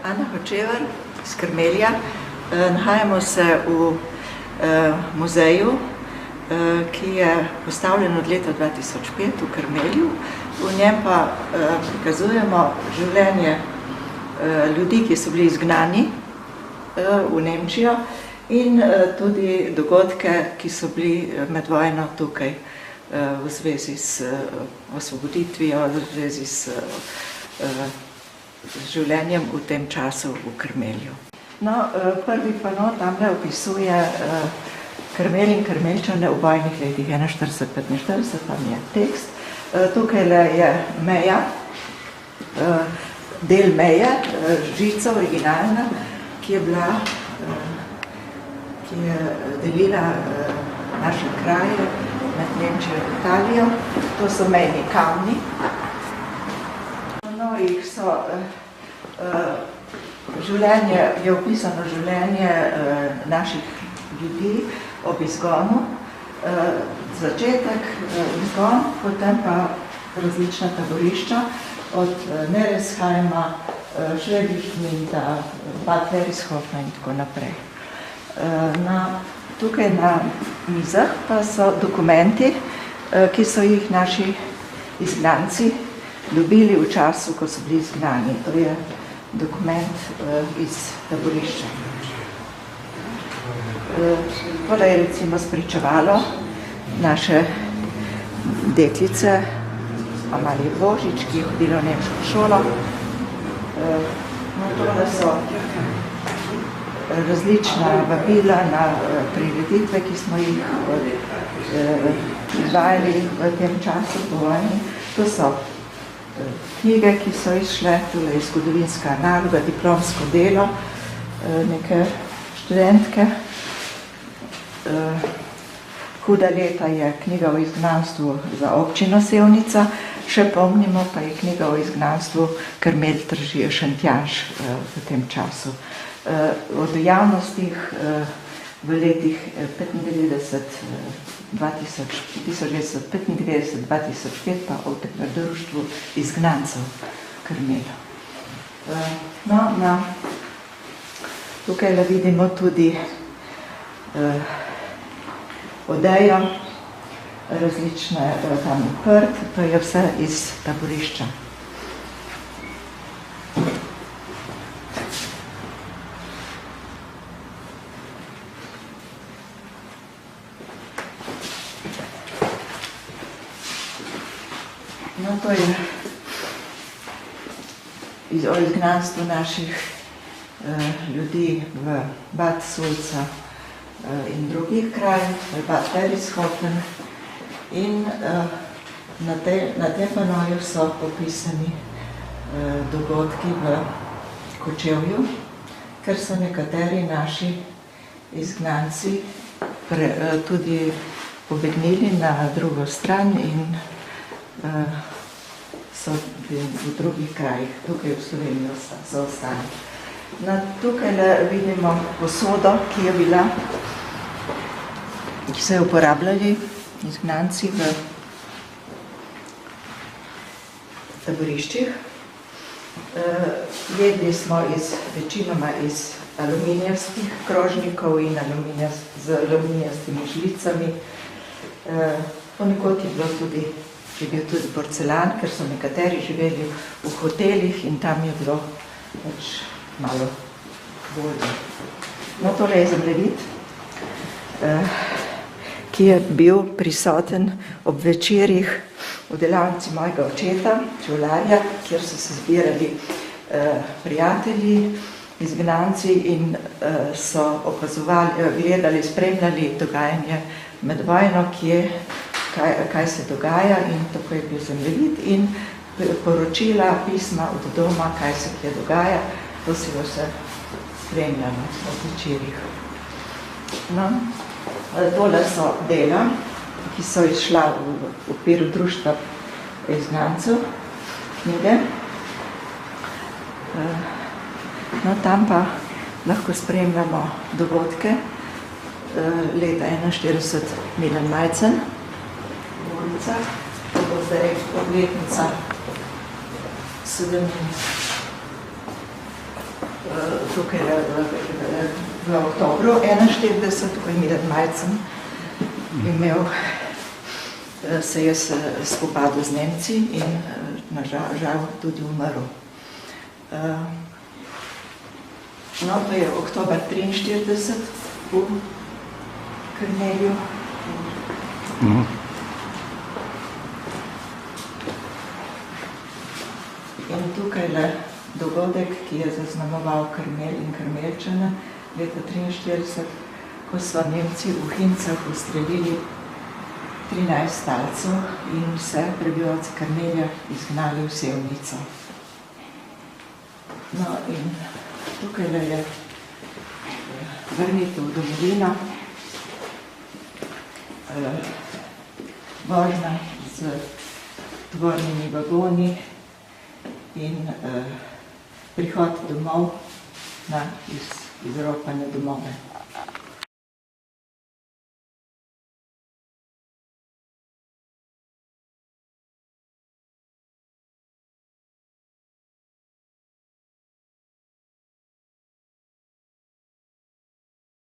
Ana Hočevar iz Karmelja. Nahajamo se v muzeju, ki je postavljen od leta 2005 v Karmelju. V njem pa prikazujemo življenje ljudi, ki so bili izgnani v Nemčijo in tudi dogodke, ki so bili med vojno tukaj v zvezi s osvoboditvijo, v zvezi s življenjem v tem času v Karmelju. No, prvi pano tamle opisuje Karmelj in Karmeljčane v vojnih letih 41-45, tam je tekst. Tukaj je meja, del meje, žica originalna, ki je delila naše kraje med Nemčijo in Italijo. To so mejni kamni. Je opisano življenje naših ljudi ob izgonu. Začetek, izgon, potem pa različna taborišča, od Neresheima, Schwebig-Gmünd, Bad Herishofa in tako naprej. Tukaj na mizah pa so dokumenti, ki so jih naši izgnanci dobili v času, ko so bili izgnani. To je dokument iz taborišča. Tole je recimo spričevalo naše deklice Amalije Božič, ki je hodila v nemško šolo. Tole so različna vabila na prireditve, ki smo jih izvajali v tem času po vojni. To so knjige, ki so izšle, tole je zgodovinska naloga, diplomsko delo neke študentke. Huda leta je knjiga o izgnanstvu za občino Sevnica, še pomnimo pa je knjiga o izgnanstvu Karmelj, Tržijo, Šentjanž v tem času. O dejavnostih v letih 1995-2005 pa o društvu izgnancev Karmelja. Tukaj vidimo tudi odejo, različne tam prt, to je vse iz taborišča. No, to je o izgnanstvu naših ljudi v Bad Sulza in drugih krajih, v Bad Herishofen, in na tem panoju so opisani dogodki v Kočevju, ker so nekateri naši izgnanci tudi pobegnili na drugo stran in so v drugih krajih, tukaj v Sloveniji so ostali. Tukaj vidimo posodo, ki je bila, ki so jo uporabljali izgnanci v taboriščih. Jedli smo večinoma iz aluminijevskih krožnikov in z aluminijevskimi žlicami. Ponekod je bil tudi porcelan, ker so nekateri živeli v hotelih in tam je bilo malo bolje. No, tole je zemljevid, ki je bil prisoten ob večerih v delavnici mojega očeta, čevljarja, kjer so se zbirali prijatelji, izgnanci in so gledali, spremljali dogajanje med vojno, kaj se dogaja, in tako je bil zemljevid in poročila, pisma od doma, kaj se kje dogaja. To si jo vse spremljamo v večerih. Tole so dela, ki so izšla v okviru društva izgnancev, knjige. Tam pa lahko spremljamo dogodke. Leta 1941 Milan Majcen, ulica, to bo zdaj obletnica 7. tukaj v oktobru 41, ko je Milan Majcen imel, se je spopadal z Nemci in žal tudi umrl. No, to je oktober 43 v Karmelju. In tukaj le dogodek, ki je zaznamoval Karmel in Karmelčane leta 43, ko so Nemci v Hincah ustrelili 13 talcev in vse prebivalce Karmelja izgnali v Sevnico. No in tukaj le je vrnitev v domovino, vožnja z tovornimi vagoni in prihod domov na izropane domove.